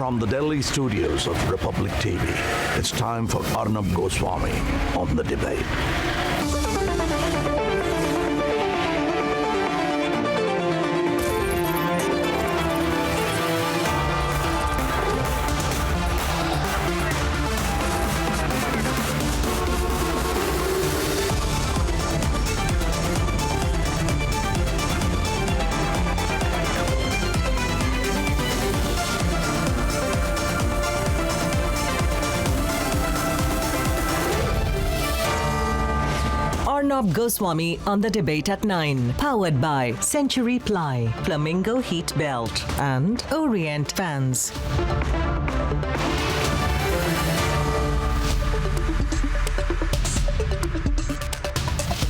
From the Delhi studios of Republic TV, it's time for Arnab Goswami on the debate. Arnab Goswami on the debate at 9. Powered by Century Ply, Flamingo Heat Belt, and Orient Fans.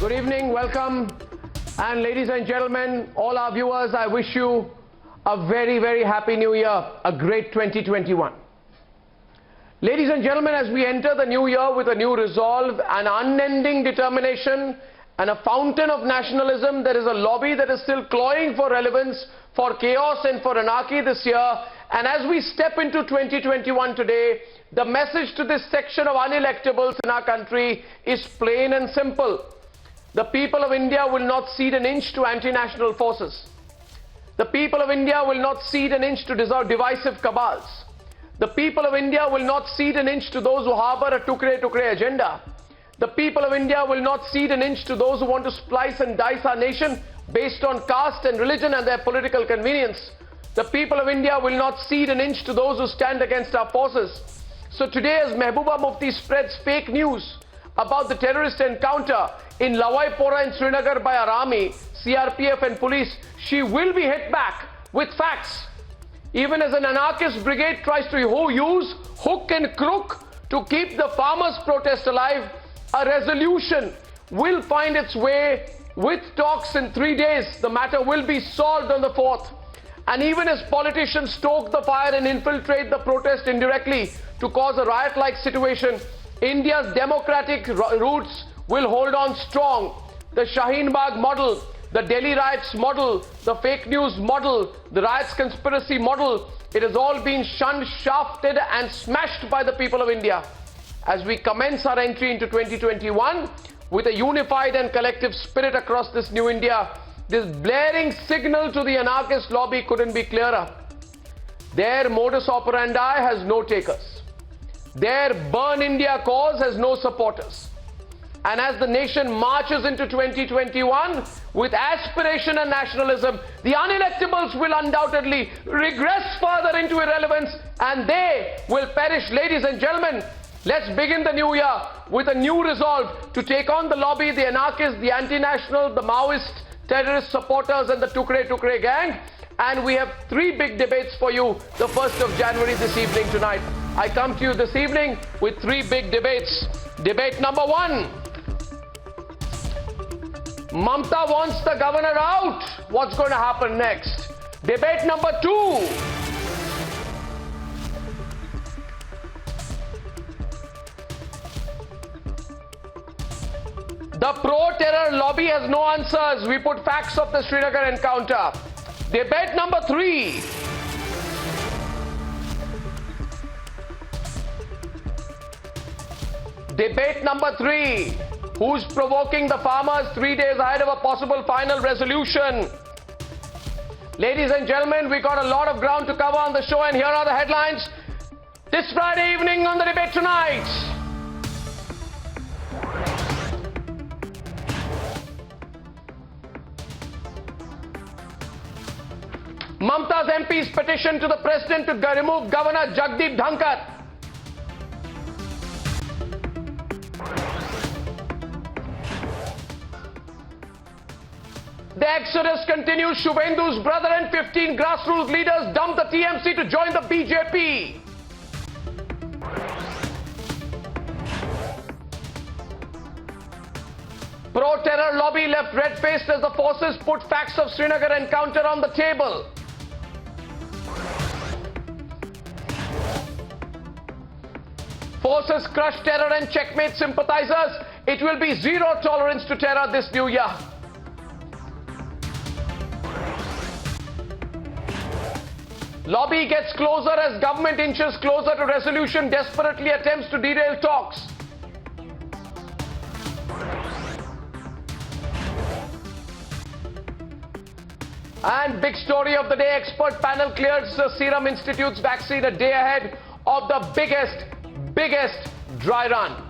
Good evening, welcome, and ladies and gentlemen, all our viewers, I wish you a very, very happy new year, a great 2021. Ladies and gentlemen, as we enter the new year with a new resolve, an unending determination, and a fountain of nationalism, there is a lobby that is still clawing for relevance, for chaos and for anarchy this year. And as we step into 2021 today, the message to this section of unelectables in our country is plain and simple. The people of India will not cede an inch to anti-national forces. The people of India will not cede an inch to divisive cabals. The people of India will not cede an inch to those who harbor a tukre agenda. The people of India will not cede an inch to those who want to splice and dice our nation based on caste and religion and their political convenience. The people of India will not cede an inch to those who stand against our forces. So today, as Mehbooba Mufti spreads fake news about the terrorist encounter in Lawaipora in Srinagar by our army, CRPF and police, she will be hit back with facts. Even as an anarchist brigade tries to use hook and crook to keep the farmers' protest alive, a resolution will find its way with talks in 3 days. The matter will be solved on the 4th. And even as politicians stoke the fire and infiltrate the protest indirectly to cause a riot-like situation, India's democratic roots will hold on strong. The Shaheen Bagh model, the Delhi riots model, the fake news model, the riots conspiracy model, it has all been shunned, shafted and smashed by the people of India. As we commence our entry into 2021 with a unified and collective spirit across this new India, this blaring signal to the anarchist lobby couldn't be clearer. Their modus operandi has no takers. Their Burn India cause has no supporters. And as the nation marches into 2021 with aspiration and nationalism, the unelectables will undoubtedly regress further into irrelevance and they will perish. Ladies and gentlemen, let's begin the new year with a new resolve to take on the lobby, the anarchists, the anti-national, the Maoist, terrorist supporters and the Tukre gang. And we have 3 big debates for you, the 1st of January this evening tonight. I come to you this evening with 3 big debates. Debate number 1. Mamata wants the governor out. What's going to happen next? Debate number 2. The pro-terror lobby has no answers. We put facts of the Srinagar encounter. Debate number 3. Debate number 3. Who's provoking the farmers 3 days ahead of a possible final resolution? Ladies and gentlemen, we got a lot of ground to cover on the show, and here are the headlines this Friday evening on the debate tonight. Mamata's MP's petition to the president to remove Governor Jagdeep Dhankar. The exodus continues. Shubhendu's brother and 15 grassroots leaders dumped the TMC to join the BJP. Pro-terror lobby left red-faced as the forces put facts of Srinagar encounter on the table. Forces crush terror and checkmate sympathizers. It will be zero tolerance to terror this new year. Lobby gets closer as government inches closer to resolution, desperately attempts to derail talks. And big story of the day, expert panel clears the Serum Institute's vaccine a day ahead of the biggest dry run.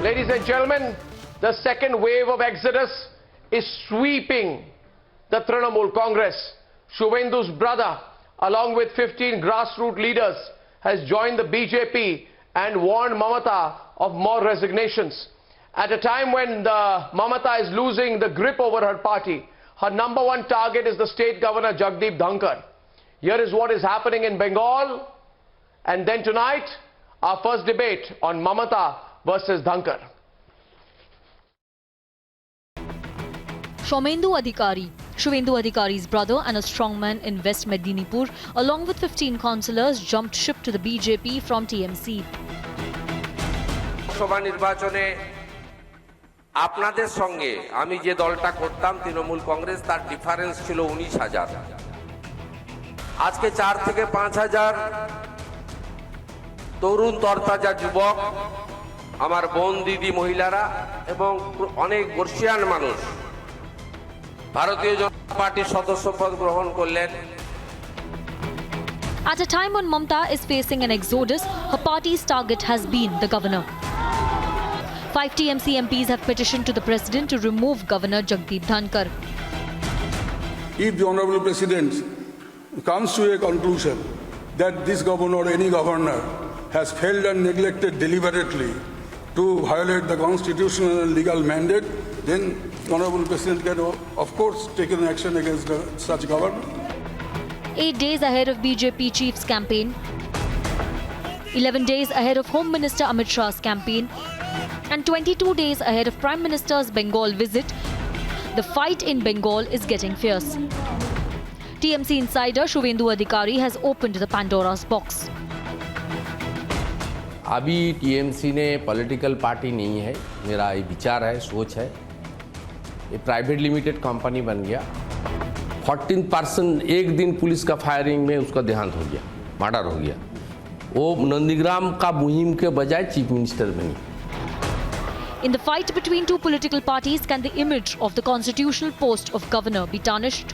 Ladies and gentlemen, the second wave of exodus is sweeping the Trinamool Congress. Shubhendu's brother, along with 15 grassroots leaders, has joined the BJP and warned Mamata of more resignations. At a time when Mamata is losing the grip over her party, her number one target is the state governor Jagdeep Dhankar. Here is what is happening in Bengal, and then tonight, our first debate on Mamata versus Dhankar. Shubhendu Adhikari's brother and a strongman in West Medinipur, along with 15 councillors, jumped ship to the BJP from TMC. Lok Sabha নির্বাচনে আপনাদের সঙ্গে আমি যে দলটা করতাম তৃণমূল কংগ্রেস, তার difference ছিল 19,000। আজকে 4 থেকে 5,000 তরুণ তরতাজা যুবক, আমার বোন দিদি মহিলারা এবং অনেক বর্ষিয়ান মানুষ ভারতীয় জনতা পার্টির সদস্যপদ গ্রহণ করলেন। At a time when Mamata is facing an exodus, her party's target has been the governor. 5 TMC MPs have petitioned to the president to remove Governor Jagdeep Dhankar. If the Honorable President comes to a conclusion that this governor or any governor has failed and neglected deliberately to violate the constitutional and legal mandate, then the Honorable President can, of course, take an action against such government. 8 days ahead of BJP chief's campaign, 11 days ahead of Home Minister Amit Shah's campaign, and 22 days ahead of Prime Minister's Bengal visit, the fight in Bengal is getting fierce. TMC insider Shubhendu Adhikari has opened the Pandora's box. अभी TMC ने political party नहीं है, मेरा ये विचार है, सोच है। ये प्राइवेट लिमिटेड कंपनी बन गया। 14% एक दिन पुलिस का फायरिंग में उसका देहांत हो गया, मर्डर हो गया। वो नंदीग्राम का मुहिम के बजाय चीफ मिनिस्टर बनी। In the fight between two political parties, can the image of the constitutional post of governor be tarnished?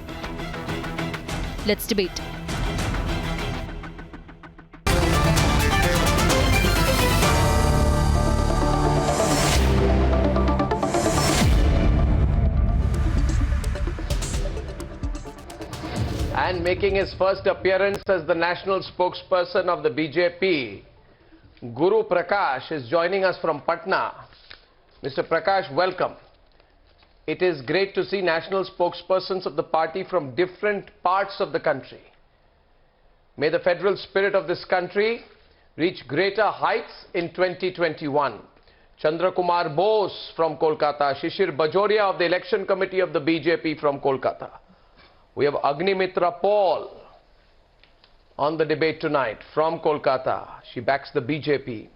Let's debate. And making his first appearance as the national spokesperson of the BJP, Guru Prakash is joining us from Patna. Mr. Prakash, welcome. It is great to see national spokespersons of the party from different parts of the country. May the federal spirit of this country reach greater heights in 2021. Chandra Kumar Bose from Kolkata, Shishir Bajoria of the election committee of the BJP from Kolkata. We have Agnimitra Paul on the debate tonight from Kolkata. She backs the BJP.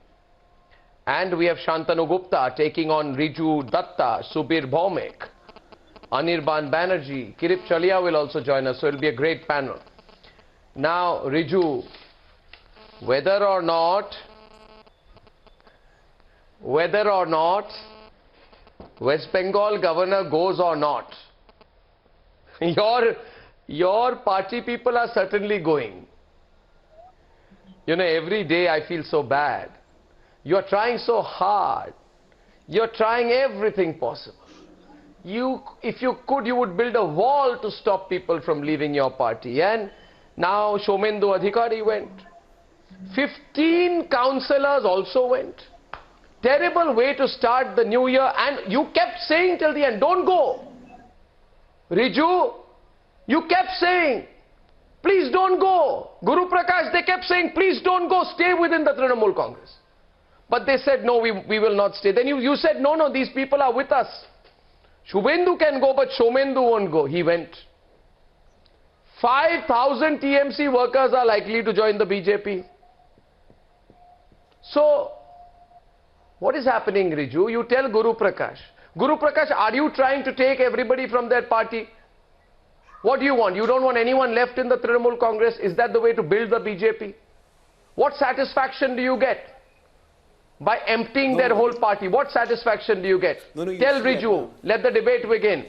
And we have Shantanu Gupta taking on Riju Datta, Subir Bhaumik, Anirban Banerjee, Kirip Chalia will also join us, so it will be a great panel. Now, Riju, whether or not West Bengal governor goes or not, your party people are certainly going. You know, every day I feel so bad. You are trying so hard. You are trying everything possible. If you could, you would build a wall to stop people from leaving your party. And now Shubhendu Adhikari went. 15 councillors also went. Terrible way to start the new year. And you kept saying till the end, don't go. Riju, you kept saying, please don't go. Guru Prakash, they kept saying, please don't go, stay within the Trinamool Congress. But they said, no, we will not stay. Then you said, no, these people are with us. Shubhendu can go, but Shubhendu won't go. He went. 5,000 TMC workers are likely to join the BJP. So, What is happening, Riju? You tell Guru Prakash. Guru Prakash, are you trying to take everybody from that party? What do you want? You don't want anyone left in the Trinamool Congress? Is that the way to build the BJP? What satisfaction do you get by emptying their whole party? What satisfaction do you get? Tell Riju, let the debate begin.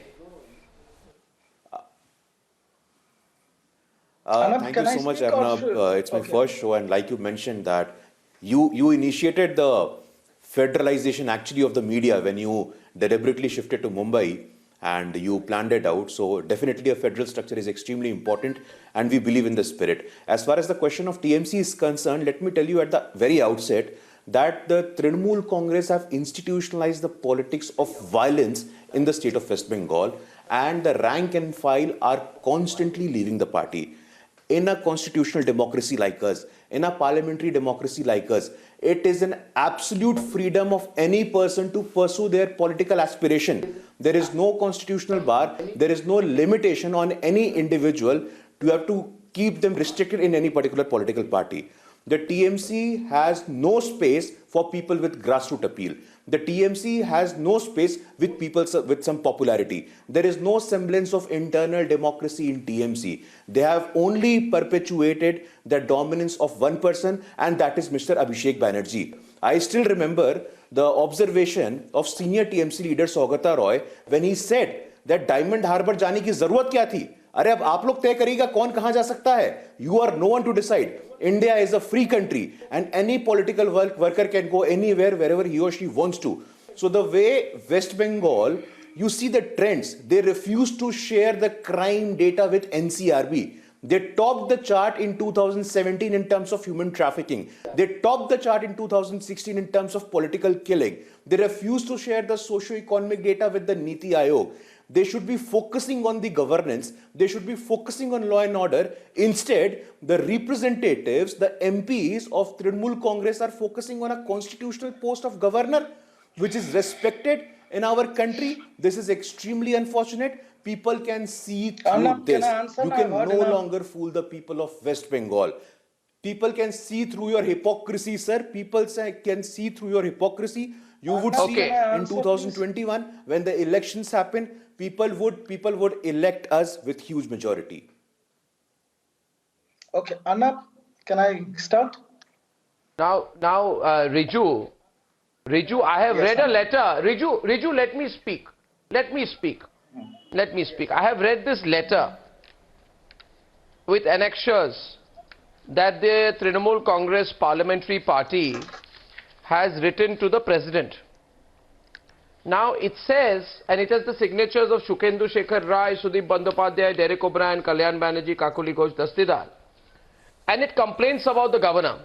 Thank you so much, Arnab. It's my first show, and like you mentioned that you initiated the federalization actually of the media when you deliberately shifted to Mumbai and you planned it out. So definitely a federal structure is extremely important and we believe in the spirit. As far as the question of TMC is concerned, let me tell you at the very outset that the Trinamool Congress have institutionalized the politics of violence in the state of West Bengal, and the rank and file are constantly leaving the party. In a constitutional democracy like us, in a parliamentary democracy like us, it is an absolute freedom of any person to pursue their political aspiration. There is no constitutional bar, there is no limitation on any individual to have to keep them restricted in any particular political party. The TMC has no space for people with grassroots appeal. The TMC has no space with people with some popularity. There is no semblance of internal democracy in TMC. They have only perpetuated the dominance of one person, and that is Mr. Abhishek Banerjee. I still remember the observation of senior TMC leader Saugata Roy when he said that Diamond Harbour जाने की जरूरत क्या थी? अरे अब आप लोग तय करिएगा कौन कहां जा सकता है? You are no one to decide. India is a free country and any political worker can go anywhere wherever he or she wants to. So the way West Bengal, you see the trends. They refuse to share the crime data with NCRB. They topped the chart in 2017 in terms of human trafficking. They topped the chart in 2016 in terms of political killing. They refuse to share the socio-economic data with the Niti Aayog. They should be focusing on the governance. They should be focusing on law and order. Instead, the representatives, the MPs of Trinamool Congress are focusing on a constitutional post of governor, which is respected in our country. This is extremely unfortunate. People can see through this. You can no longer fool the people of West Bengal. People can see through your hypocrisy, sir. People can see through your hypocrisy. You would see in 2021 when the elections happen, people would elect us with huge majority. Okay, Arnab, can I start? Now, Riju, I have read a letter. Riju, let me speak. Let me speak. I have read this letter with annexures that the Trinamool Congress Parliamentary Party has written to the President. Now it says, and it has the signatures of Shukendu Shekhar Rai, Sudeep Bandyopadhyay, Derek O'Brien, Kalyan Banerjee, Kakuli Ghosh Dastidar, and it complains about the governor.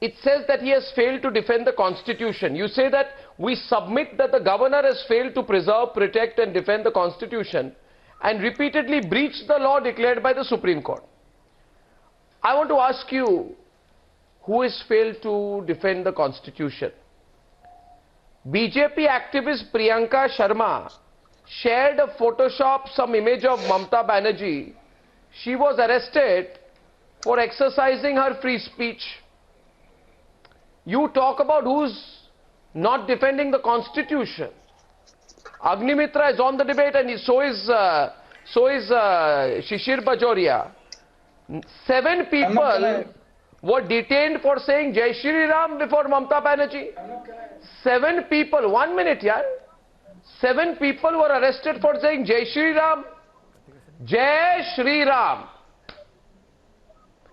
It says that he has failed to defend the constitution. You say that we submit that the governor has failed to preserve, protect and defend the constitution and repeatedly breached the law declared by the Supreme Court. I want to ask you, who has failed to defend the constitution? BJP activist Priyanka Sharma shared a Photoshop, some image of Mamata Banerjee. She was arrested for exercising her free speech. You talk about who's not defending the constitution. Agnimitra is on the debate and so is Shishir Bajoria. 7 people were detained for saying Jai Shri Ram before Mamata Banerjee. 7 people, 1 minute, yaar. 7 people were arrested for saying Jai Shri Ram. Jai Shri Ram.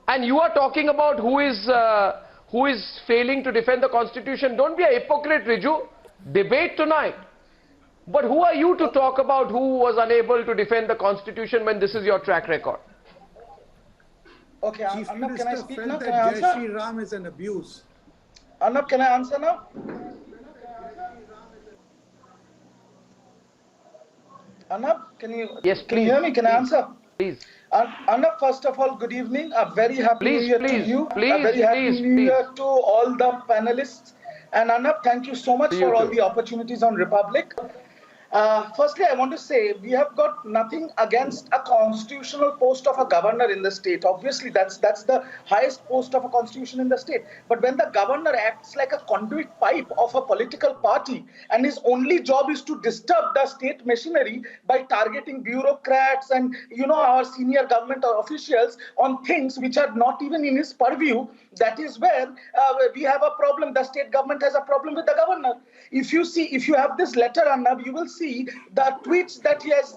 And you are talking about who is failing to defend the constitution. Don't be a hypocrite, Riju. Debate tonight. But who are you to talk about who was unable to defend the constitution when this is your track record? Okay, Chief Arnab, Minister can I speak now? felt Can I that Jai answer? Shri Ram is an abuse. Arnab, can I answer now? Arnab, can you hear me? Can I answer? Please. Arnab, first of all, good evening. A very happy New Year to you. A very happy New Year to all the panelists. And Arnab, thank you so much for all the opportunities on Republic. Firstly, I want to say we have got nothing against a constitutional post of a governor in the state. Obviously, that's the highest post of a constitution in the state. But when the governor acts like a conduit pipe of a political party and his only job is to disturb the state machinery by targeting bureaucrats and our senior government officials on things which are not even in his purview, that is where we have a problem. The state government has a problem with the governor. If you have this letter, Arnab, you will see the tweets that he has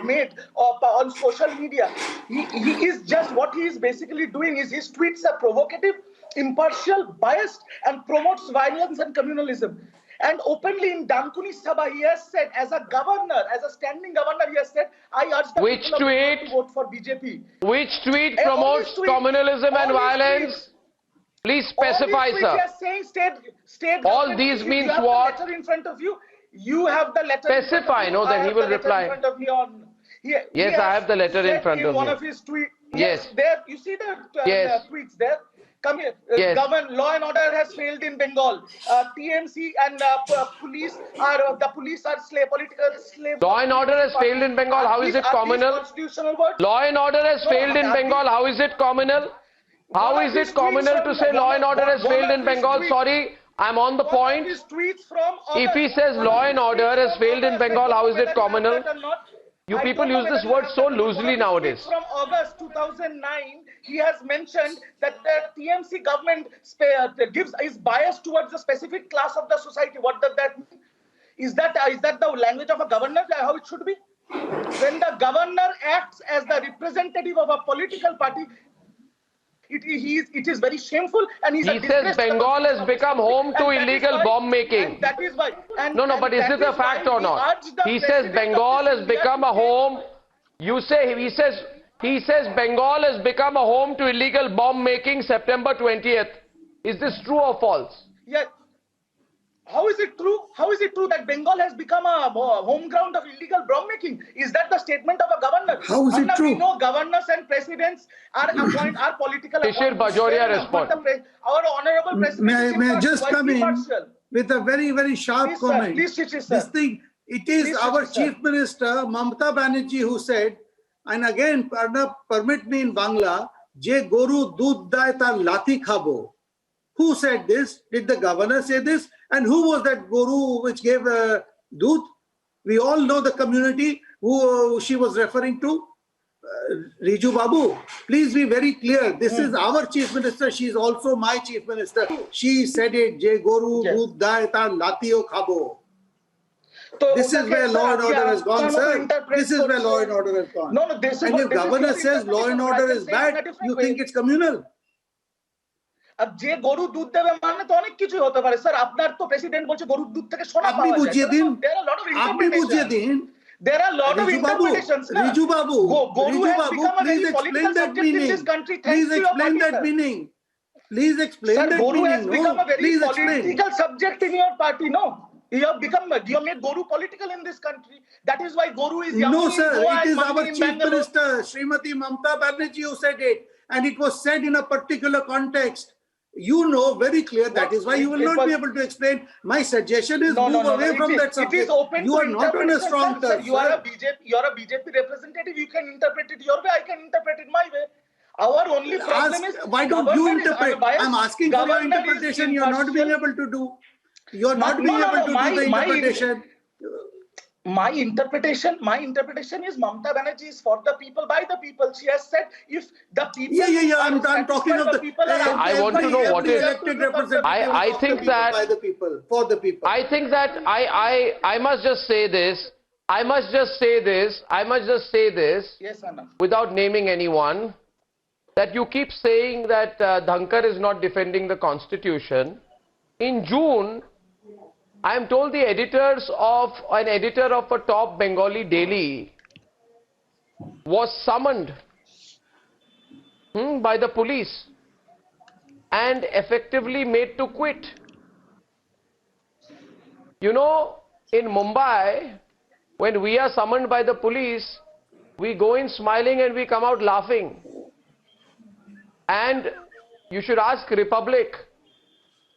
made on social media. He is just, what he is basically doing is his tweets are provocative, impartial, biased, and promotes violence and communalism. And openly in Dankuni Sabha, he has said, as a governor, as a standing governor, he has said, I urge the Which people of tweet? Bengal to vote for BJP. Which tweet promotes communalism and violence? Please specify, sir. State All these means what? The letter in front of you. You have the letter. Specify, no, then he will reply. Yes, I have the letter in front of me. One of his tweets. Yes. There, you see the tweets there. Come here. Yes. Law and order has failed in Bengal. TMC and police are political slave. Law and order has failed in Bengal. How is it communal? Law and order has failed in Bengal. How is it communal? How is it communal to say law and order has failed in Bengal? Sorry, I'm on the point. If he says law and order has failed in Bengal, how is it communal? You people use this word so loosely nowadays. From August 2009, he has mentioned that the TMC government is biased towards a specific class of the society. What does that mean? Is that the language of a governor, how it should be? When the governor acts as the representative of a political party, it is very shameful, and he says Bengal has become home to illegal bomb making. That is why. But is it a fact or not? He says Bengal has become a home. He says Bengal has become a home to illegal bomb making September 20th. Is this true or false? Yes. How is it true? How is it true that Bengal has become a home ground of illegal bomb making? Is that the statement of a governor? How is it true? We know governors and presidents are political. Shishir Bajoria respond. Our honorable president. May I just come in with a very, very sharp comment? Please, Shishir, this thing, it is our Chief Minister, Mamata Banerjee, who said, and again, Arnab, permit me in Bangla, Je Goru Dudh Daye Tar Lati Khabo. Who said this? Did the governor say this? And who was that guru which gave Dudh? We all know the community who she was referring to. Riju Babu, please be very clear. This is our Chief Minister. She is also my Chief Minister. She said it. Je Goru Dudh Daye Tar Latio Khabo. This is where law and order has gone, sir. This is where law and order has gone. And if governor says law and order is bad, you think it's communal? अब जे গরু দুধ দেবে মানে তো অনেক কিছু হতে পারে স্যার আপনার তো প্রেসিডেন্ট বলছে গরুর দুধ থেকে সোনা পাওয়া যায় আপনি বুঝিয়ে দিন আপনি বুঝিয়ে দিন There are a lot of interpretations. Riju Babu, please explain that meaning. Please explain that meaning. Please explain that meaning. Guru has become a very political subject in your party, no? You have made Guru political in this country. That is why Guru is young. No, sir. It is our Chief Minister, Srimati Mamata Banerjee, who said it. And it was said in a particular context. You know very clear. That is why you will not be able to explain. My suggestion is move away from that subject. It is open you are not on a strong term. You are a BJP representative. You can interpret it your way. I can interpret it my way. Our only problem is why don't you interpret? I'm asking for your interpretation. You are not being able to do. You are not being able to do the interpretation. My interpretation is Mamata Banerjee is for the people, by the people. She has said if the people. I'm talking of the people. I want to know what is. I think that by the people, for the people. I think that I must just say this. I must just say this. Yes, Anna. Without naming anyone, that you keep saying that Dhankar is not defending the constitution. In June, I am told the editor of a top Bengali daily was summoned by the police and effectively made to quit. You know, in Mumbai, when we are summoned by the police, we go in smiling and we come out laughing. And you should ask Republic.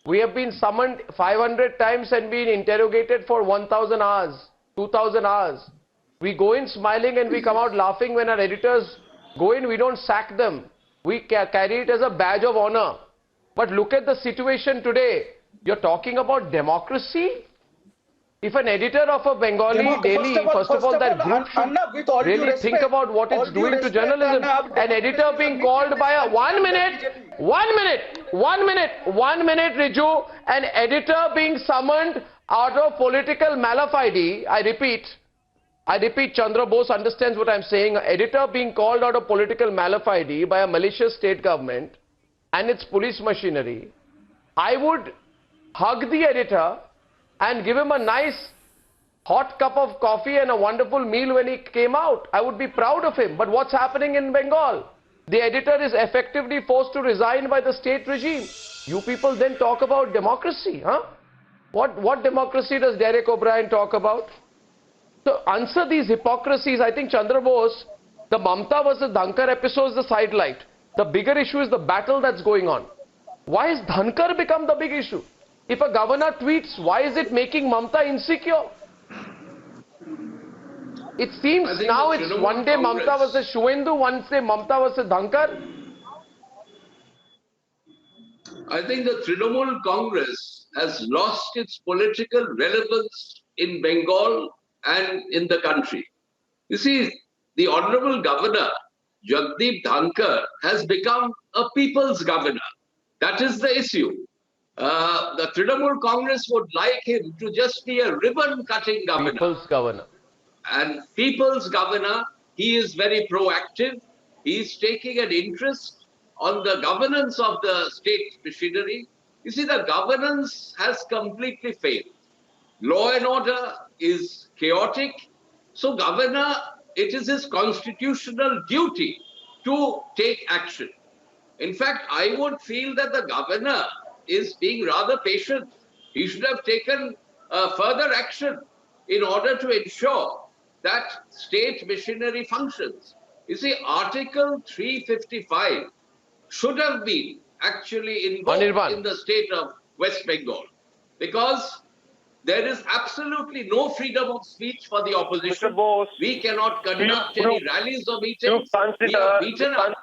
We have been summoned 500 times and been interrogated for 1000 hours. 2,000 hours. We go in smiling and we come out laughing. When our editors go in, we don't sack them. We carry it as a badge of honor. But look at the situation today. You're talking about democracy? If an editor of a Bengali daily, first of all, that group should really think about what it's doing to journalism. An editor being called by a... One minute, Riju. An editor being summoned out of political malafide. I repeat, Chandra Bose understands what I'm saying. An editor being called out of political malafide by a malicious state government and its police machinery. I would hug the editor and give him a nice hot cup of coffee and a wonderful meal when he came out. I would be proud of him. But what's happening in Bengal? The editor is effectively forced to resign by the state regime. You people then talk about democracy, huh? What democracy does Derek O'Brien talk about? So answer these hypocrisies. I think Chandra Bose, the Mamata versus Dhankar episode is the sidelight. The bigger issue is the battle that's going on. Why has Dhankar become the big issue? If a governor tweets, why is it making Mamata insecure? It seems now it's one day Mamata versus Shuvendu, one day Mamata versus Dhankar. I think the Trinamool Congress has lost its political relevance in Bengal and in the country. You see, the Honorable Governor, Jagdeep Dhankar, has become a people's governor. That is the issue. The Trinamool Congress would like him to just be a ribbon-cutting governor. People's governor. And people's governor, he is very proactive. He is taking an interest on the governance of the state machinery. You see, the governance has completely failed. Law and order is chaotic. So governor, it is his constitutional duty to take action. In fact, I would feel that the governor is being rather patient. He should have taken further action in order to ensure that state machinery functions. You see, Article 355 should have been actually invoked in the state of West Bengal, because there is absolutely no freedom of speech for the opposition. Bose, we cannot conduct any rallies or meetings. We are beaten up.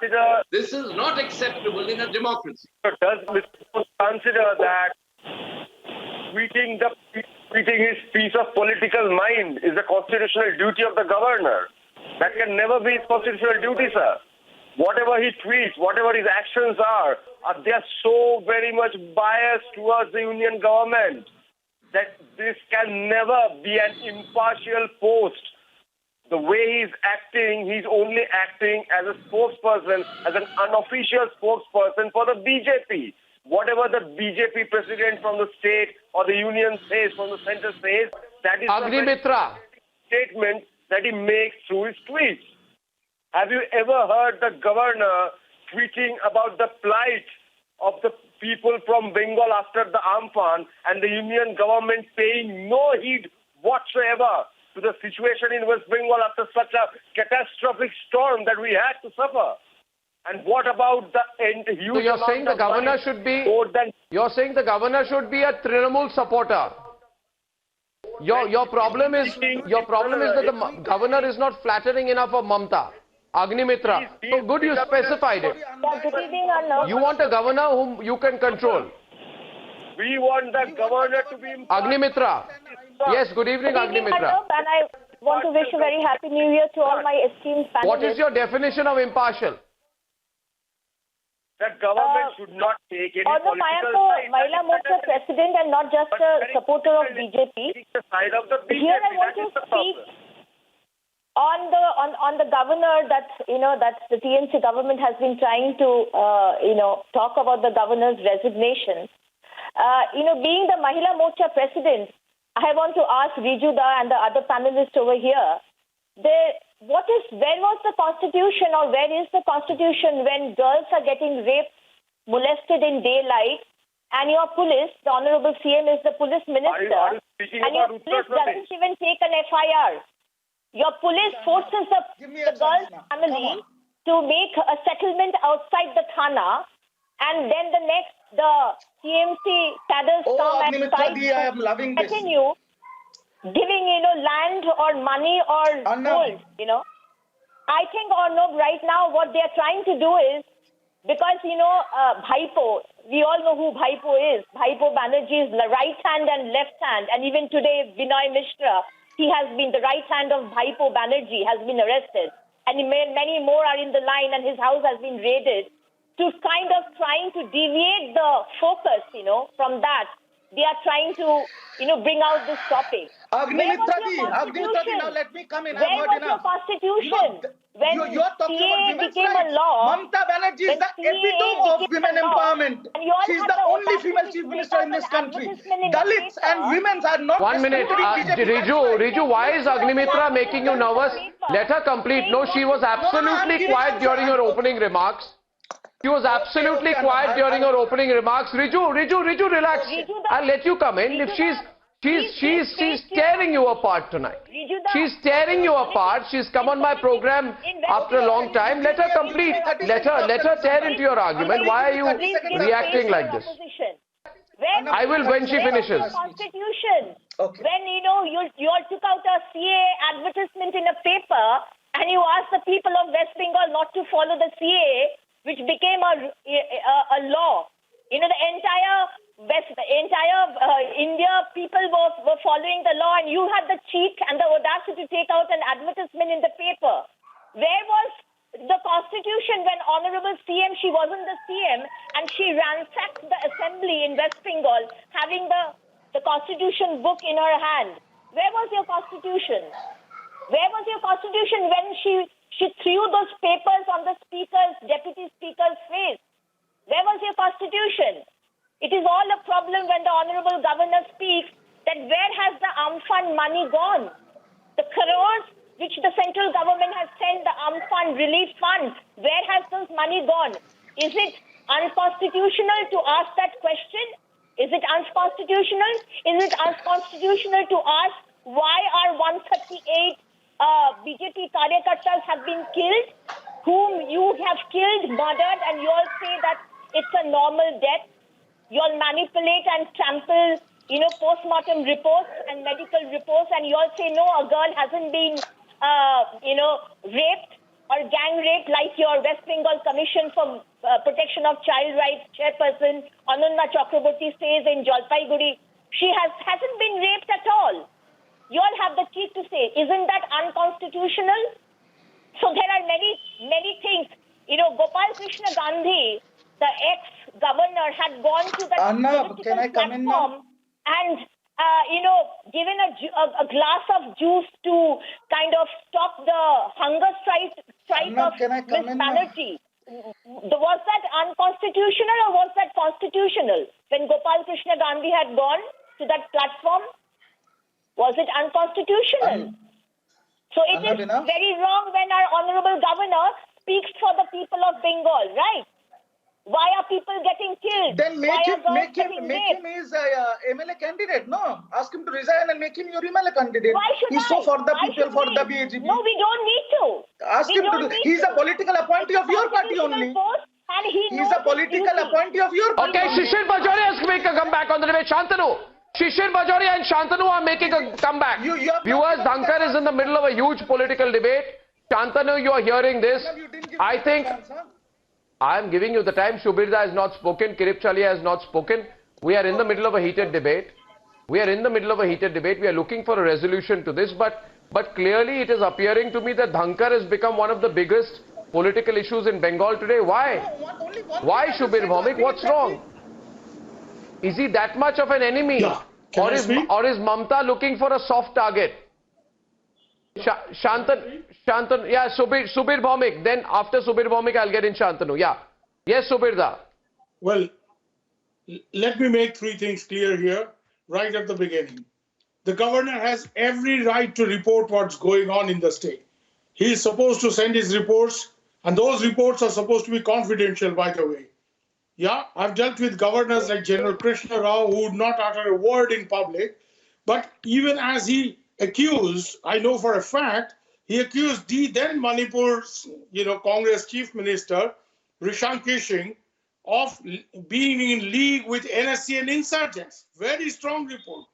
This is not acceptable in a democracy. Does Mr. Bose consider that tweeting his piece of political mind is the constitutional duty of the governor? That can never be his constitutional duty, sir. Whatever he tweets, whatever his actions are, they are so very much biased towards the union government that this can never be an impartial post. The way he's acting, he's only acting as a spokesperson, as an unofficial spokesperson for the BJP. Whatever the BJP president from the state or the union says, from the center says, that is the statement that he makes through his tweets. Have you ever heard the governor tweeting about the plight of the people from Bengal after the Amphan and the union government paying no heed whatsoever to the situation in West Bengal after such a catastrophic storm that we had to suffer? And what about the huge... So you're saying the governor should be... You're saying the governor should be a Trinamool supporter. Your problem is that the governor is not flattering enough of Mamata. Agnimitra. So good you specified it. You want a governor whom you can control. We want the governor to be... Agnimitra. Yes, good evening, Agnimitra. And I want to wish a very happy new year to all my esteemed panelists. What is your definition of impartial? The government should not take any political side. Mahila Morcha president and not just a supporter of BJP. Here I want to speak on the governor that the TNC government has been trying to talk about the governor's resignation. Being the Mahila Morcha president, I want to ask Rijuda and the other panelists over here, where was the constitution, or where is the constitution when girls are getting raped, molested in daylight, and your police, the Honorable CM is the police minister, and your police doesn't even take an FIR. Your police forces the girl's family to make a settlement outside the Thana, and then the TMC cadres come and fight. I am loving this. Continue. giving, land or money or gold, I think, Arnab, right now what they are trying to do is, because, Bhaipo, we all know who Bhaipo is. Bhaipo Banerjee is the right hand and left hand. And even today, Vinay Mishra, he has been the right hand of Bhaipo Banerjee, has been arrested. And many more are in the line and his house has been raided. To kind of trying to deviate the focus, from that, they are trying to, bring out this topic. Agnimitra ji, now let me come in. Where was your constitution? When you're talking about CAA women's became rights. a law, Mamata Banerjee is the epitome of women empowerment. She is the only female chief minister in this country. Dalits and women are not. 1 minute, Riju, why is Agnimitra making you nervous? Let her complete. No, she was absolutely quiet during her opening remarks. She was absolutely quiet during her opening remarks. Riju, relax. I'll let you come in. If she's tearing you apart tonight. She's tearing you apart. She's come on my program after a long time. Let her complete. Let her tear into your argument. Why are you reacting like this? I will when she finishes. Constitution. When you all took out a CAA advertisement in a paper and you asked the people of West Bengal not to follow the CAA, which became a law. The entire India people were following the law, and you had the cheek and the audacity to take out an advertisement in the paper. Where was the Constitution when Honorable CM, she wasn't the CM, and she ransacked the assembly in West Bengal, having the Constitution book in her hand? Where was your Constitution? Where was your Constitution when she threw those papers on the deputy speaker's face? Where was your Constitution? It is all a problem when the Honorable Governor speaks that where has the Amphan money gone? The crores which the central government has sent, the Amphan relief funds, where has those money gone? Is it unconstitutional to ask that question? Is it unconstitutional? Is it unconstitutional to ask why are 138 BJP karyakartas have been killed, whom you have killed, murdered, and you all say that it's a normal death? You all manipulate and trample, post-mortem reports and medical reports, and you all say, no, a girl hasn't been, raped or gang raped, like your West Bengal Commission for Protection of Child Rights chairperson, Ananya Chakraborty, says in Jalpaiguri. She hasn't been raped at all. You all have the cheek to say, isn't that unconstitutional? So there are many things. Gopal Krishna Gandhi, the ex-governor, had gone to that Arnab, can I come in now? And, given a glass of juice to kind of stop the hunger strike Arnab, of Ms. Banerjee. Was that unconstitutional or was that constitutional? When Gopal Krishna Gandhi had gone to that platform, was it unconstitutional? So it is very wrong when our Honorable Governor speaks for the people of Bengal, right? Why are people getting killed? Then make him his MLA candidate, no? Ask him to resign and make him your MLA candidate. Why should He's so for the people, for the BJP. No, we don't need to. Ask him to do. He's a political appointee of your party only. And he's a political appointee of your party. Okay, Shishir Bajoria has made a comeback on the debate. Shantanu. Shishir Bajoria and Shantanu are making a comeback. Viewers, Dhankar is in the middle of a huge political debate. Shantanu, you are hearing this. I think I am giving you the time. Shubirda has not spoken. Kirip Chalia has not spoken. We are in the middle of a heated debate. We are looking for a resolution to this. But clearly it is appearing to me that Dhankar has become one of the biggest political issues in Bengal today. Why? Why Shubir Bhaumik? What's wrong? Is he that much of an enemy? Yeah. Or is Mamata looking for a soft target? Shantan, yeah, Subir Bhaumik. Then after Subir Bhaumik, I'll get in Shantanu. Yeah. Yes, Subirda. Well, let me make three things clear here, right at the beginning. The governor has every right to report what's going on in the state. He is supposed to send his reports, and those reports are supposed to be confidential, by the way. Yeah, I've dealt with governors like General Krishna Rao who would not utter a word in public, but even as he accused, I know for a fact, he accused then Manipur's, Congress Chief Minister, Rishan Keshing, of being in league with NSC and insurgents. Very strong report.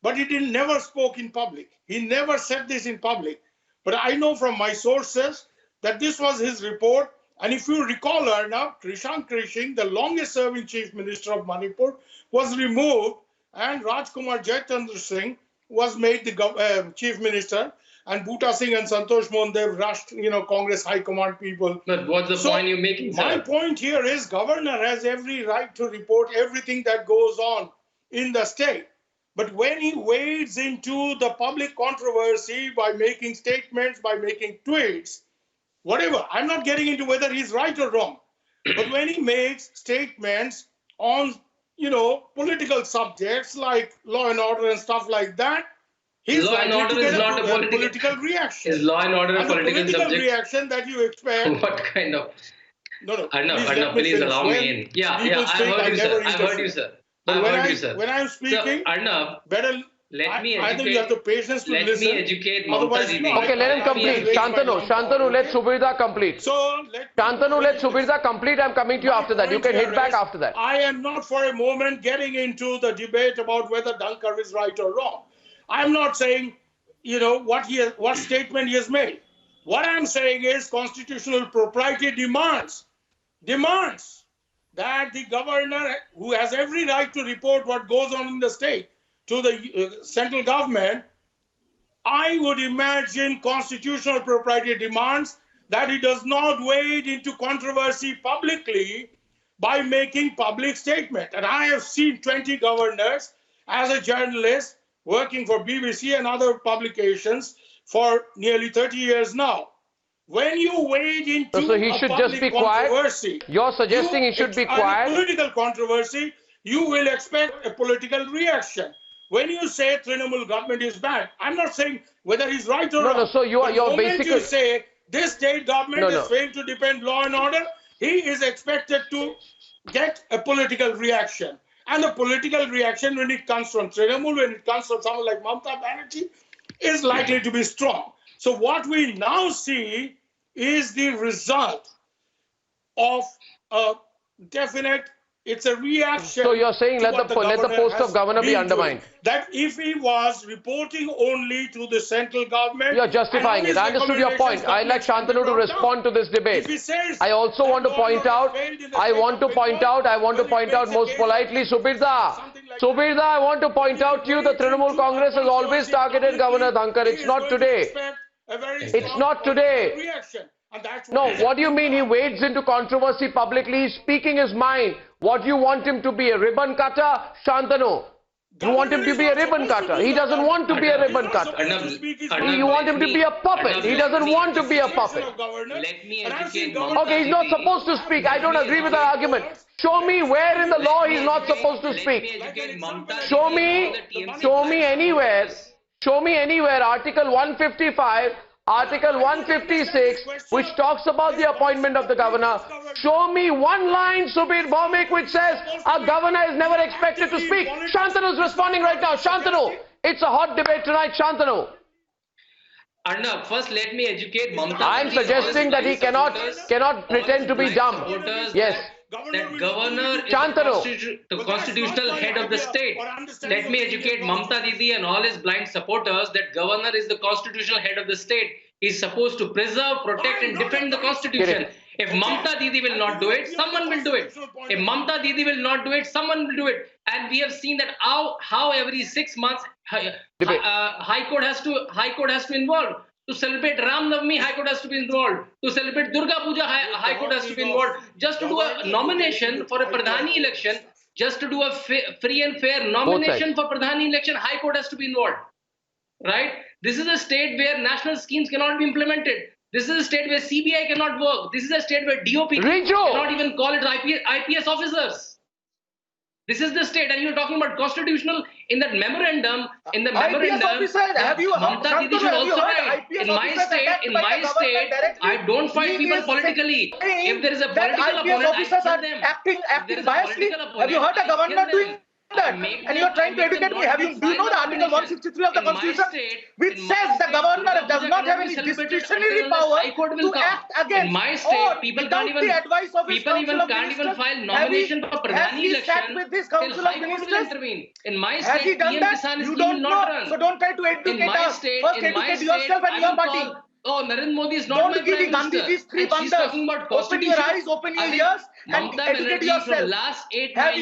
but he never spoke in public. He never said this in public. But I know from my sources that this was his report. And if you recall, Arnab, Krishan Krishing, the longest serving chief minister of Manipur, was removed, and Rajkumar Jayachandra Singh was made the chief minister, and Bhuta Singh and Santosh Mondev rushed, Congress high command people. But what's the point you're making, sir? My point here is governor has every right to report everything that goes on in the state. But when he wades into the public controversy by making statements, by making tweets, whatever, I'm not getting into whether he's right or wrong. But when he makes statements on, political subjects like law and order and stuff like that, he's law and order is not a political reaction. Is law and order a political political subject? reaction that you expect. What kind of? No. Arnab, please allow me in. Yeah, I've heard you, sir. When I'm speaking, so, Arnab, either you have the patience to listen. Let me educate Mamata Didi. Okay, let him complete. Shantanu, let Subirda complete. Shantanu, let Subirda complete. I'm coming to you after that. You can hit back after that. I am not for a moment getting into the debate about whether Dhankar is right or wrong. I'm not saying, what statement he has made. What I'm saying is constitutional propriety demands that the governor, who has every right to report what goes on in the state to the central government, I would imagine constitutional propriety demands that he does not wade into controversy publicly by making public statement. And I have seen 20 governors as a journalist working for BBC and other publications for nearly 30 years now. When you wade into so he should just be quiet. You're suggesting he should be quiet. Political controversy, you will expect a political reaction. When you say Trinamool government is bad, I'm not saying whether he's right or wrong. No. So you're basically. You say this state government has failed to defend law and order, he is expected to get a political reaction. And the political reaction, when it comes from Trinamool, when it comes from someone like Mamata Banerjee, is likely to be strong. So what we now see is the result of a definite, it's a reaction. So you're saying let the post of governor be undermined. That if he was reporting only to the central government. You're justifying it. I understood your point. I'd like Shantanu to respond to this debate. I also want to point out, I want to point out most politely, Subirda, I want to point out to you the Trinamool Congress has always targeted Governor Dhankar. It's not today. It's not today. No, what do you mean he wades into controversy publicly? He's speaking his mind. What do you want him to be, a ribbon cutter? Shantanu, you want him to be a ribbon cutter. He doesn't want to be a ribbon cutter. You want him to be a puppet. He doesn't want to be a puppet. Let me educate Okay, he's not supposed to speak. I don't agree with that argument. Show me where in the law he's not supposed to speak. Show me anywhere. Show me anywhere, Article 155, Article 156, which talks about the appointment of the governor. Show me one line, Subir Bhaumik, which says a governor is never expected to speak. Shantanu is responding right now. Shantanu, it's a hot debate tonight, Shantanu. Arnab, first let me educate Mamata. I'm suggesting that he cannot pretend to be dumb. Yes. That governor is the constitutional head of the state. Let me educate Mamata Didi and all his blind supporters that governor is the constitutional head of the state. He is supposed to preserve, protect and defend the constitution. If Mamata Didi will not do it, someone will do it. If Mamata Didi will not do it, someone will do it. And we have seen that how every 6 months High Court has to involve. To celebrate Ram Navami, High Court has to be involved. To celebrate Durga Puja, High Court has to be involved. Just to do a nomination for a Pradhani election, just to do a free and fair nomination for Pradhani election, High Court has to be involved. Right? This is a state where national schemes cannot be implemented. This is a state where CBI cannot work. This is a state where DOP cannot even call it IPS officers. This is the state, and you're talking about constitutional in that memorandum. In the memorandum, Mamata Didi should also write. In my state, I don't fight people politically. If there is a political opponent, I kill them. Acting biasly. Have you heard a governor doing that? that? And you are trying to educate me. Do you know the Article 163 of the Constitution, which says the governor does not have any discretionary power to act against in my state, or people without can't even, the advice of his people council even of can't ministers? even file nomination for Pradhani sat election with his till council of High Court will ministers? intervene. In my Has he state, done PM that? Kisan You scheme don't will not know. run. So don't try to educate In my us. state, First educate yourself and your party. Oh, Narendra Modi is not Don't my give me prime minister. Gandhiji's three And she's bundles. talking about Open constitution. your eyes, open your ears, and Mamata educate Banerjee yourself. from last 8-9 Have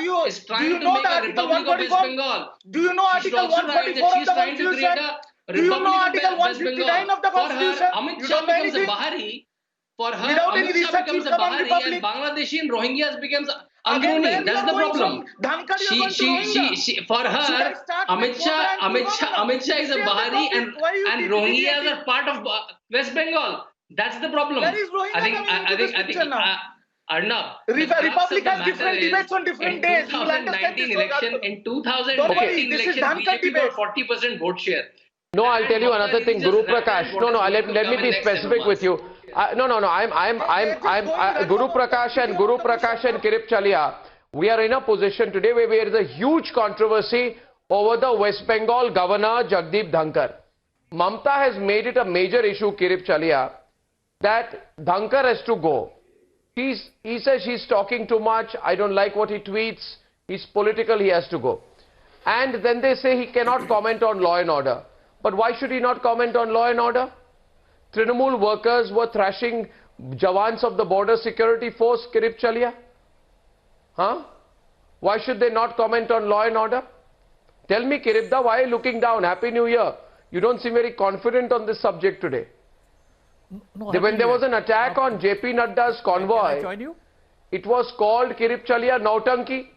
you? years is Do trying you to know make the a Article Republic of West 144? Bengal. Do you know She should Article also write 144 that of she's the trying to create Constitution? a Do you know Republic of Article West Bengal. 159 of the For her, Constitution? Amit You Shah don't know becomes a anything. Bahari. For her, Without any Amit Shah research, becomes you a come on Bahari Republic. and Bangladeshi and Rohingyas becomes Again, Androni. where you That's are the going problem. from Dhankar, you are going to Rohingya. For Should I her, start with Kotra and Pulwama? Amit Shah is a Stay on the Bahari topic. Why are you and deviating? Rohingyas are part of West Bengal. That's the problem. Where is Rohingya coming into this picture now? Arnab, Republic has different debates on different days. You will understand this. In 2019 election, BJP got 40% vote share. No, I'll tell you another thing, Guru Prakash. No, let me be specific with you. No. I'm Guru Prakash and Kirip Chalia. We are in a position today where there is a huge controversy over the West Bengal governor Jagdeep Dhankar. Mamata has made it a major issue, Kirip Chalia, that Dhankar has to go. He says he's talking too much. I don't like what he tweets. He's political. He has to go. And then they say he cannot comment on law and order. But why should he not comment on law and order? Trinamool workers were thrashing Jawans of the border security force, Kirip Chalia. Huh? Why should they not comment on law and order? Tell me, Kiripda, why are you looking down? Happy New Year. You don't seem very confident on this subject today. No, when there was an attack on JP Nadda's convoy, can I join you? It was called, Kirip Chalia, Nautanki.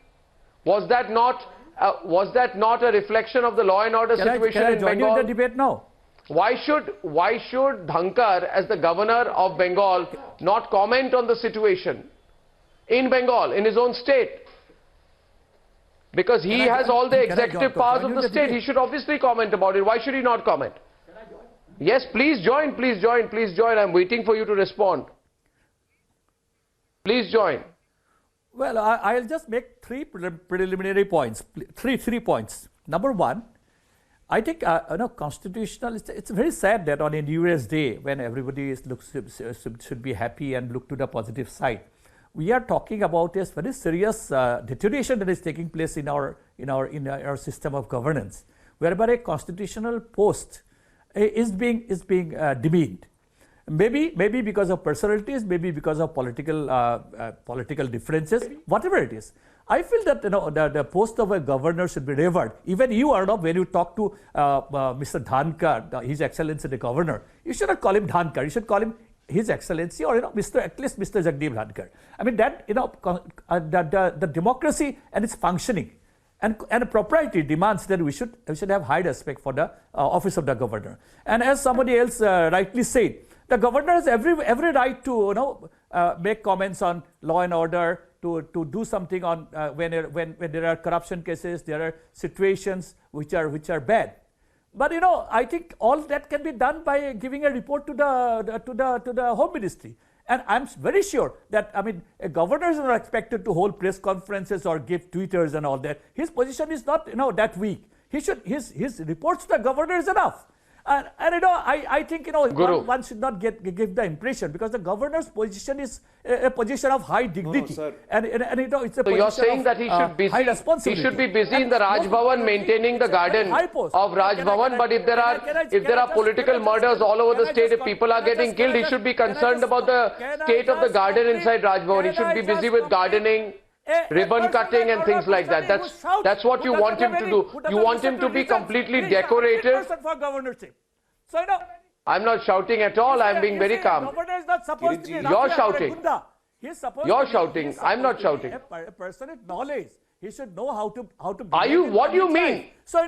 Was that not a reflection of the law and order situation in Bengal? Can I join you in the debate now? Why should Dhankar, as the governor of Bengal, not comment on the situation in Bengal, in his own state? Because he has all the executive powers of the state. He should obviously comment about it. Why should he not comment? Yes, please join. I'm waiting for you to respond. Please join. Well, I'll just make three preliminary points. Three points. Number one, I think constitutional. It's very sad that on a New Year's Day, when everybody should be happy and look to the positive side, we are talking about a very serious deterioration that is taking place in our system of governance, whereby a constitutional post is being demeaned. Maybe because of personalities, maybe because of political differences, whatever it is. I feel that the post of a governor should be revered. Even you, Arnab, when you talk to Mr. Dhankar, His Excellency the Governor, you should not call him Dhankar. You should call him His Excellency, or at least Mr. Jagdeep Dhankar. I mean that the democracy and its functioning and propriety demands that we should have high respect for the office of the governor. And as somebody else rightly said, the governor has every right to make comments on law and order, to do something on when there are corruption cases, there are situations which are bad. But I think all that can be done by giving a report to the Home Ministry. And I'm very sure that, a governor is not expected to hold press conferences or give tweeters and all that. His position is not, that weak. His reports to the governor is enough. And I think, one should not give the impression, because the governor's position is a position of high dignity. No, and it's a position you're saying that he should be high responsibility. He should be busy in the Raj Bhavan maintaining the garden of Raj Bhavan, but if there are political murders all over the state, if people are getting killed, he should be concerned about the state of the garden inside Raj Bhavan. He should be busy with gardening, ribbon cutting and things like that. That's what you want him to do. You want him to be completely decorative. So I'm not shouting at all. I'm being very calm. Governor is not supposed to be. You're shouting. He's supposed. You're shouting. I'm not shouting. A person with knowledge. He should know how to. Are you? What do you mean? So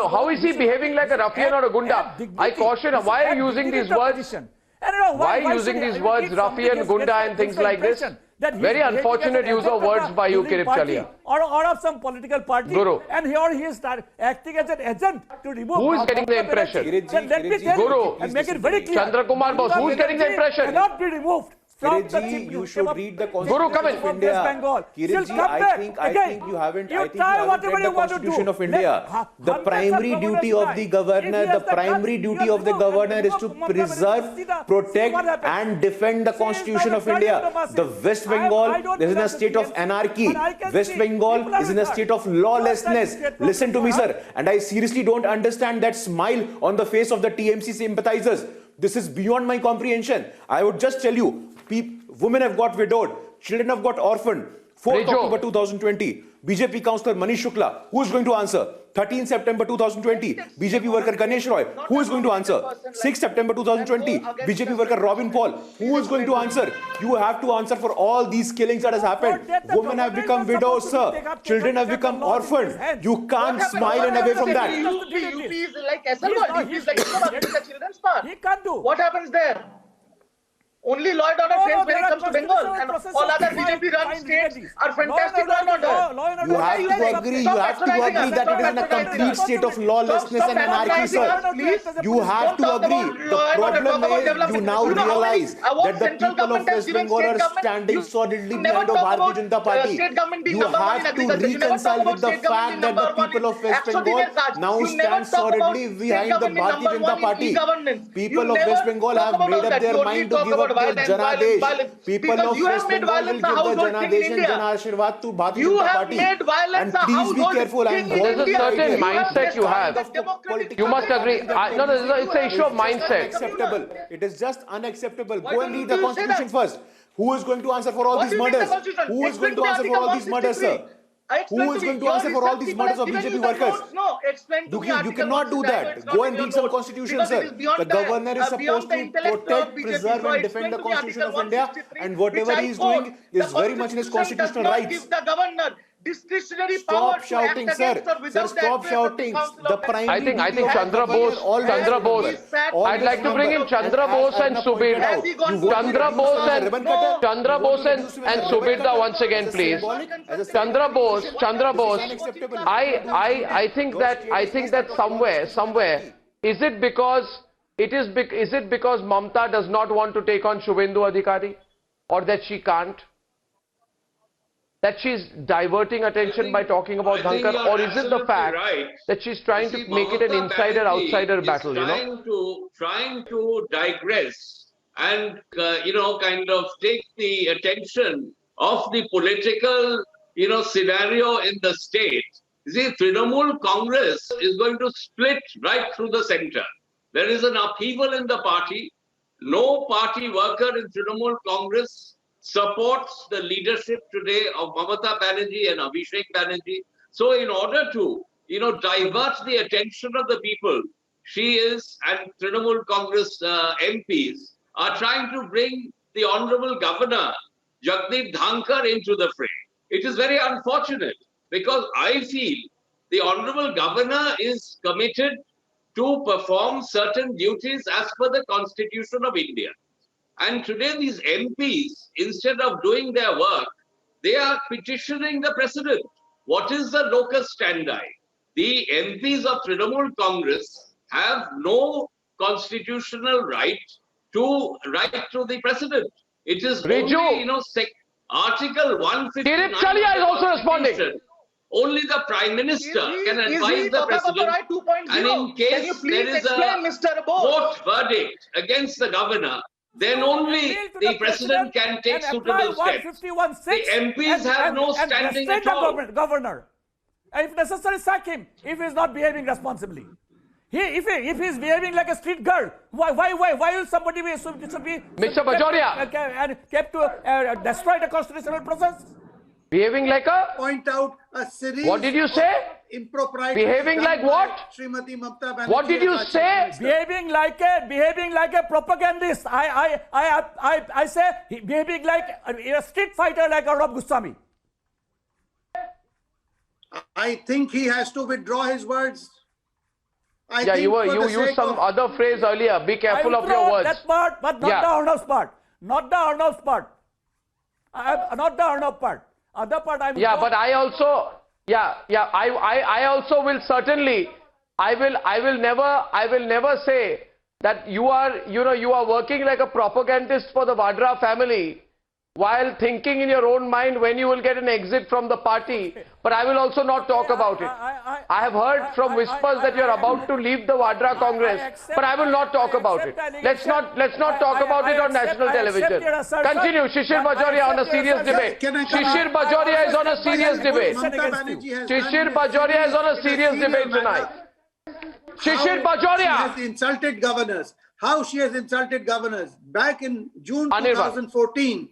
how is he behaving like a ruffian or a gunda? I caution. Why are you using these words? Why are you using these words, ruffian, gunda, and things like this? Very unfortunate use of words by you, Kirip Chalia. Or of some political party. Guru. And here he is acting as an agent to remove. Who is getting the impression? Then let me tell Guru. and make it very clear. Chandra Kumar Bose. Who is getting the impression? Cannot be removed from the Kiritji, you should read the Guru, come in. Constitution of India. West Bengal. Kiritji, I think you haven't read the Constitution of India. The primary duty of the governor is to preserve, protect and defend the Constitution of India. The West Bengal is in a state of anarchy. West Bengal is in a state of lawlessness. Listen to me, sir. And I seriously don't understand that smile on the face of the TMC sympathizers. This is beyond my comprehension. I would just tell you, women have got widowed, children have got orphaned. 4th October 2020, BJP councillor Manish Shukla, who is going to answer? 13th September 2020, BJP worker Ganesh Roy, who is going to answer? 6th September 2020, BJP worker Robin Paul, who is going to answer? You have to answer for all these killings that has happened. Women have become widows, sir. Children have become orphaned. You can't smile and away from that. UP is like SLY. UP is like the children's park. He can't do. What happens there? Only law and order fails when it comes to Bengal, and all other BJP-run states are fantastic law and order. You have to agree that it is in a complete state of lawlessness and anarchy, sir. You have to agree. The problem is you now realize that the people of West Bengal are standing solidly behind the Bharatiya Janata Party. You have to reconcile with the fact that the people of West Bengal now stand solidly behind the Bharatiya Janata Party. People of West Bengal have made up their mind to give up their Janadesh. People of West Bengal will give the Janadesh and Janashirwad to Bharatiya Janata Party. And please be careful. There's a certain mindset you have. You must agree. No, it's an issue of mindset. Unacceptable. It is just unacceptable. Go and read the Constitution first. Who is going to answer for all these murders? Who is going to answer for all these murders, sir? Who is going to answer for all these murders of BJP workers? No, explain to me. You cannot do that. Go and read some Constitution, sir. The governor is supposed to protect, preserve and defend the Constitution of India, and whatever he is doing is very much in his constitutional rights. Give the governor discretionary power. Stop shouting, sir. Sir, stop shouting. I think Chandra Bose. I'd like to bring in Chandra Bose and Subir. Chandra Bose and Subirda once again, please. Chandra Bose. I think that somewhere is it because Mamata does not want to take on Shubhendu Adhikari, or that she can't? That she's diverting attention by talking about Dhankar, or is it the fact that she's trying to make it an insider-outsider battle? Trying to digress and kind of take the attention of the political scenario in the state. You see, Trinamool Congress is going to split right through the center. There is an upheaval in the party. No party worker in Trinamool Congress supports the leadership today of Mamata Banerjee and Abhishek Banerjee. So in order to, divert the attention of the people, she is, and Trinamool Congress MPs are trying to bring the Honorable Governor, Jagdeep Dhankar, into the fray. It is very unfortunate because I feel the Honorable Governor is committed to perform certain duties as per the Constitution of India. And today these MPs, instead of doing their work, they are petitioning the president. What is the locus standi? The MPs of Trinamool Congress have no constitutional right to write to the president. It is only, Article 159 is also responding. Only the Prime Minister can advise the President, and in case there is a court verdict against the Governor, then only the President can take suitable steps. The MPs have no standing at all. Governor, if necessary, sack him if he is not behaving responsibly. If he is behaving like a street girl, why will somebody be Mr. Bajoria and kept to destroy the constitutional process? Behaving like a? Point out a series. What did you say? Impropriety. Behaving like what? Srimati Mamata Banerjee. What did you say? Behaving like a propagandist. I say behaving like a street fighter like Arnab Goswami. I think he has to withdraw his words. You used some other phrase earlier. Be careful of your words. That part, but not the Arnab's part. Not the Arnab's part. Not the Arnab part. Other part but I also I also will certainly I will never say that you are working like a propagandist for the Vadra family, while thinking in your own mind when you will get an exit from the party. But I will also not talk about it. I have heard from whispers that you are about to leave the Vadra Congress, but I will not talk about it. Let's not talk about it on national television. Continue. Shishir Bajoria on a serious debate. Shishir Bajoria is on a serious debate. Shishir Bajoria is on a serious debate tonight. Shishir Bajoria. She has insulted governors. How she has insulted governors? Back in June 2014,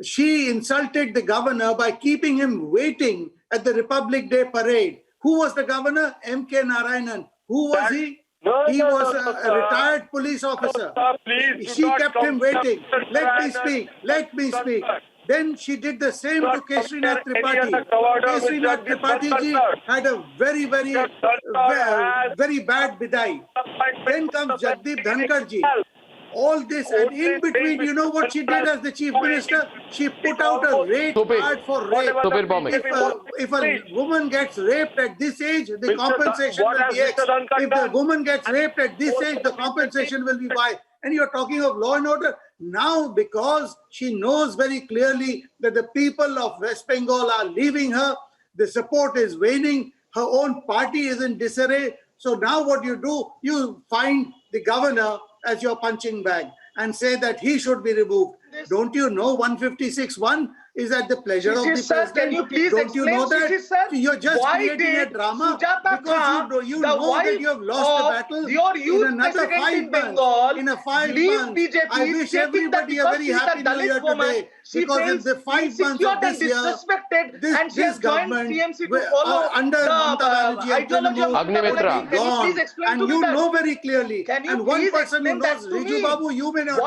she insulted the governor by keeping him waiting at the Republic Day parade. Who was the governor? M.K. Narayanan. Who was he? He was a retired police officer. She kept him waiting. Let me speak. Then she did the same to Kesrinath Tripathi. Kesrinath Tripathi ji had a very bad bidai. Then comes Jagdeep Dhankar ji. All this, and in between, you know what she did as the chief minister? She put out a rate card for rape. If a woman gets raped at this age, the compensation will be X. If the woman gets raped at this age, the compensation will be Y. And you're talking of law and order. Now, because she knows very clearly that the people of West Bengal are leaving her, the support is waning, her own party is in disarray. So now what you do, you find the governor as your punching bag and say that he should be removed. Don't you know 156(1) is at the pleasure of the president? Can you please Don't you know that? You're just creating a drama because you know that you have lost the battle. Your youth in another 5 months, in a 5 months, BJP, I wish everybody a very happy new year today. Because in the 5 months of this year, this government under Mamata Banerjee gone, and you know very clearly. And one person who knows, Riju Babu, you may not know,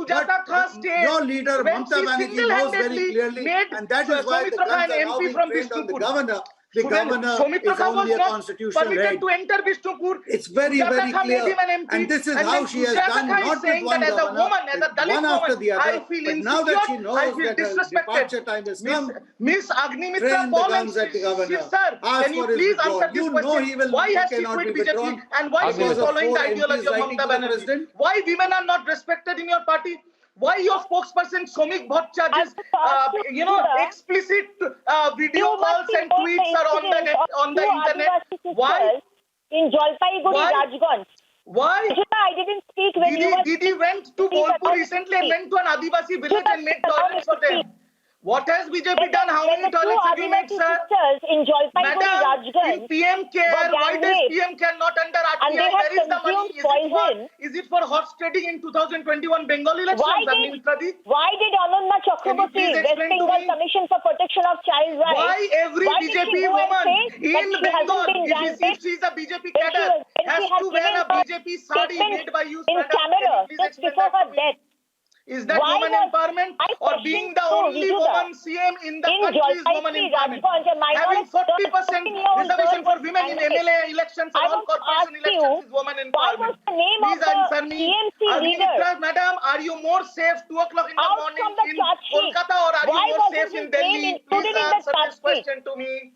but your leader Mamata Banerjee knows very clearly, and that is why the guns are now being trained on the governor. The governor is only a constitutional head. It's very clear. And this is how she has done, not with one governor, one after the other. But now that she knows that her departure time has come, Miss train the guns at the governor. Ask for his withdrawal. You know he cannot be withdrawn. And why she is following the ideology of Mamata Banerjee? Why women are not respected in your party? Why your spokesperson Somik Bhatt charges, explicit video calls and tweets are on the internet? Why? In Jalpaiguri, Rajganj. Why? I didn't speak when you were... Didi went to Bolpur recently and went to an Adivasi village and made toilets for them. What has BJP done? How many toilets have you made, sir? In Madam, in PM Care, why does PM Care not under RTI? Where is the money? Is it for horse trading in 2021 Bengal elections? Why did Ananda Chakraborty, West Bengal Commission for Protection of Child Rights, why every BJP woman in Bengal, if she is a BJP cadre, has to wear a BJP sari made by you? In camera, just before her death. Is that woman empowerment, or being the only woman CM in the country is woman empowerment? Having 40% reservation for women in MLA elections and all corporation elections is woman empowerment. Please answer me. Madam, are you more safe 2 o'clock in the morning in Kolkata, or are you more safe in Delhi? Please answer this question to me.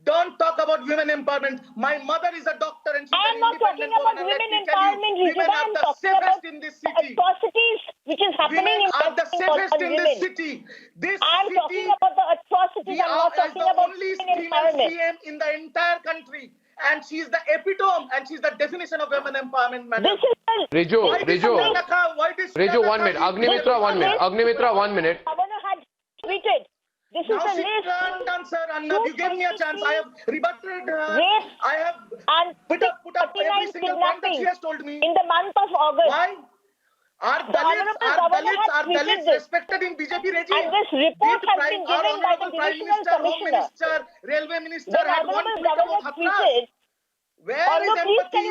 Don't talk about women empowerment. My mother is a doctor and she's an independent woman. I'm not talking about women empowerment. Women are the safest in this city. Atrocities which is happening in are the safest in this city. I'm talking about the atrocities. I'm not talking about women empowerment. CM in the entire country. And she's the epitome and she's the definition of women empowerment, madam. Riju, 1 minute. Agnimitra, 1 minute. Agnimitra, 1 minute. Governor had tweeted. This is the list. Answer, Arnab. You gave me a chance. I have rebutted her. I have put up every single point that she has told me. In the month of August. Why? Are Dalits respected in BJP regime? And this report has been given by the Divisional Commissioner. Home Minister, Railway Minister the had one tweet about tweeted. Where is empathy?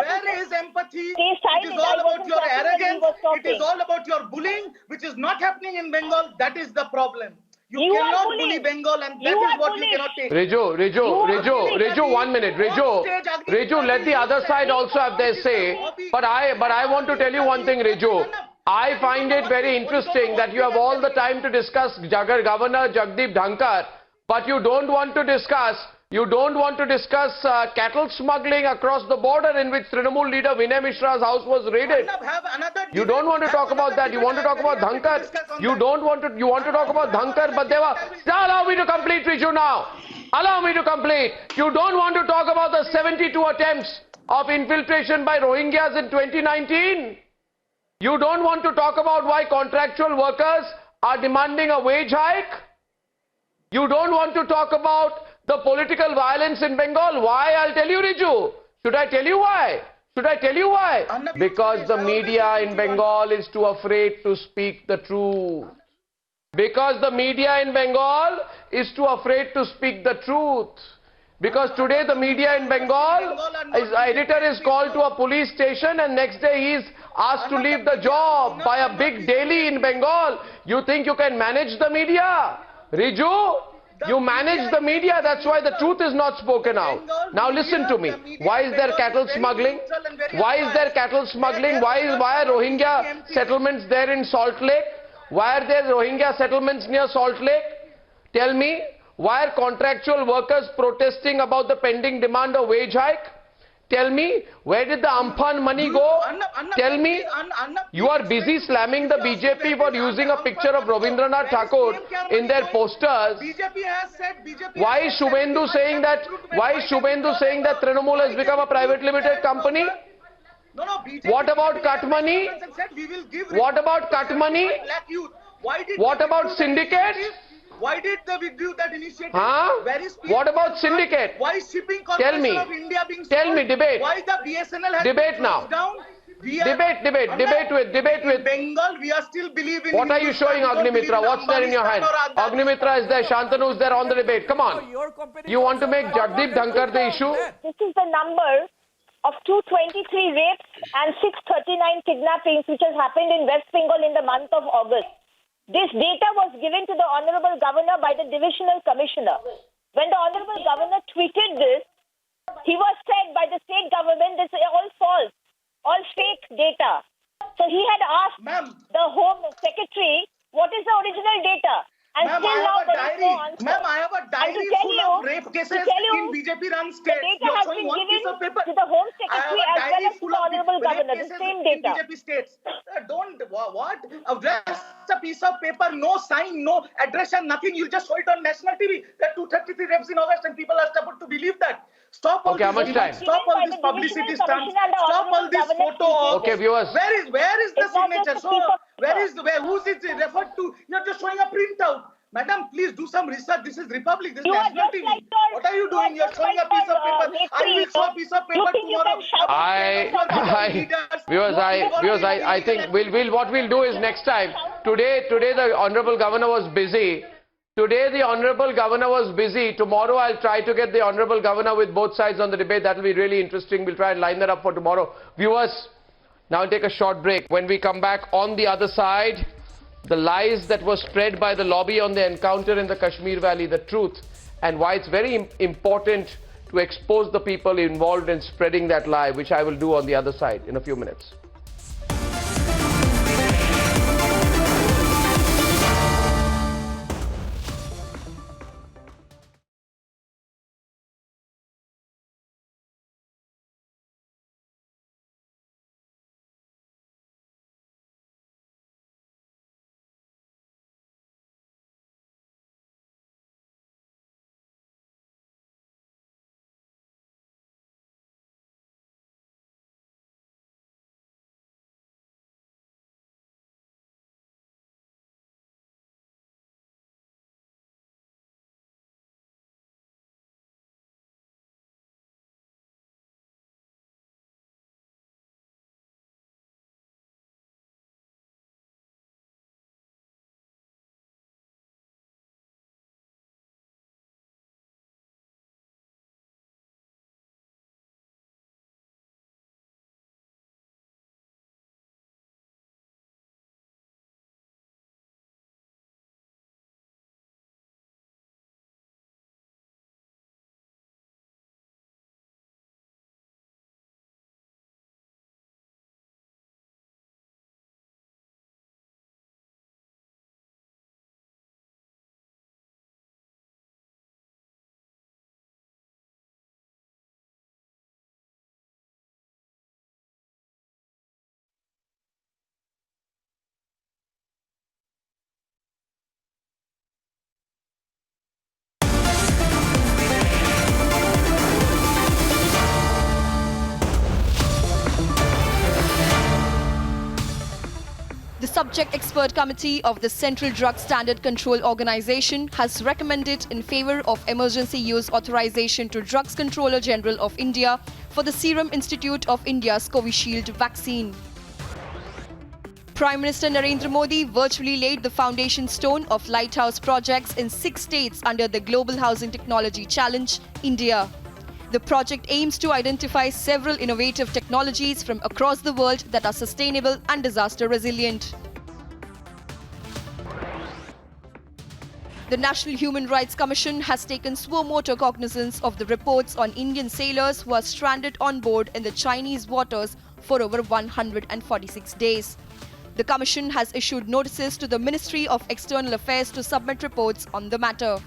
Where is empathy? It is all about your arrogance. It is all about your bullying, which is not happening in Bengal. That is the problem. You cannot bully Bengal, and that is what you cannot take. Riju, 1 minute. Riju, let the other side also have their say. But I want to tell you one thing, Riju. I find it very interesting that you have all the time to discuss Governor Jagdeep Dhankar, but you don't want to discuss You don't want to discuss cattle smuggling across the border in which Trinamool leader Vinay Mishra's house was raided. You don't want to talk about that. You want to talk about Dhankar. You want to talk about Dhankar, but they were... Allow me to complete, Riju, now. Allow me to complete. You don't want to talk about the 72 attempts of infiltration by Rohingyas in 2019. You don't want to talk about why contractual workers are demanding a wage hike. You don't want to talk about the political violence in Bengal. Why? I'll tell you, Riju. Should I tell you why? Should I tell you why? Because the media in Bengal is too afraid to speak the truth. Because the media in Bengal is too afraid to speak the truth. Because today the media in Bengal, his editor is called to a police station and next day he is asked to leave the job by a big daily in Bengal. You think you can manage the media? Riju, you manage the media, that's why the truth is not spoken out. Now listen to me. Why is there cattle smuggling? Why is there cattle smuggling? Why are Rohingya settlements there in Salt Lake? Why are there Rohingya settlements near Salt Lake? Tell me, why are contractual workers protesting about the pending demand of wage hike? Tell me, where did the Amphan money go? Tell me, you are busy slamming the BJP for using a picture of Rabindranath Tagore in their posters. Why is Shubhendu saying that? Why is Shubhendu saying that Trinamool has become a private limited company? What about cut money? What about cut money? What about syndicate? Why did they withdraw that initiative? What about syndicate? Why shipping Tell me. corporation of India being Tell sold? me, debate. Why the BSNL has Debate been now. closed down? Debate with. In Bengal, we are still believing. What are you showing, Agnimitra? What's there in your hand? Agnimitra is there, Shantanu is there on the debate. Come on. You want to make Jagdeep Dhankar the issue? This is the number of 223 rapes and 639 kidnappings which has happened in West Bengal in the month of August. This data was given to the Honorable Governor by the Divisional Commissioner. When the Honorable Governor tweeted this, he was said by the state government, this is all false, all fake data. So he had asked the Home Secretary, what is the original data? And Ma'am, still now there is no answer. Ma'am, I have a diary full of rape cases in BJP-run states. The data has been given to the Home Secretary as well as to the Honorable Governor, the same data. BJP states. Don't, what? Just a piece of paper, no sign, no address and nothing. You just show it on national TV. There are 233 rapes in August and people are stupid to believe that. Stop all how much time? Stop all this publicity stunts. Stop all this photo. Okay, viewers. Where is the signature? So who's it referred to? You're just showing a printout. Madam, please do some research. This is Republic. This is national TV. What are you doing? You're showing a piece of paper. I will show a piece of paper tomorrow. Viewers, I think what we'll do is next time. Today the Honorable Governor was busy. Tomorrow I'll try to get the Honorable Governor with both sides on the debate. That will be really interesting. We'll try and line that up for tomorrow. Viewers, now I'll take a short break. When we come back on the other side, the lies that were spread by the lobby on the encounter in the Kashmir Valley, the truth, and why it's very important to expose the people involved in spreading that lie, which I will do on the other side in a few minutes. subject expert committee of the Central Drug Standard Control Organization has recommended in favor of emergency use authorization to Drugs Controller General of India for the Serum Institute of India's Covishield vaccine. Prime Minister Narendra Modi virtually laid the foundation stone of lighthouse projects in 6 states under the Global Housing Technology Challenge, India. The project aims to identify several innovative technologies from across the world that are sustainable and disaster resilient. The National Human Rights Commission has taken suo motu cognizance of the reports on Indian sailors who are stranded on board in the Chinese waters for over 146 days. The Commission has issued notices to the Ministry of External Affairs to submit reports on the matter.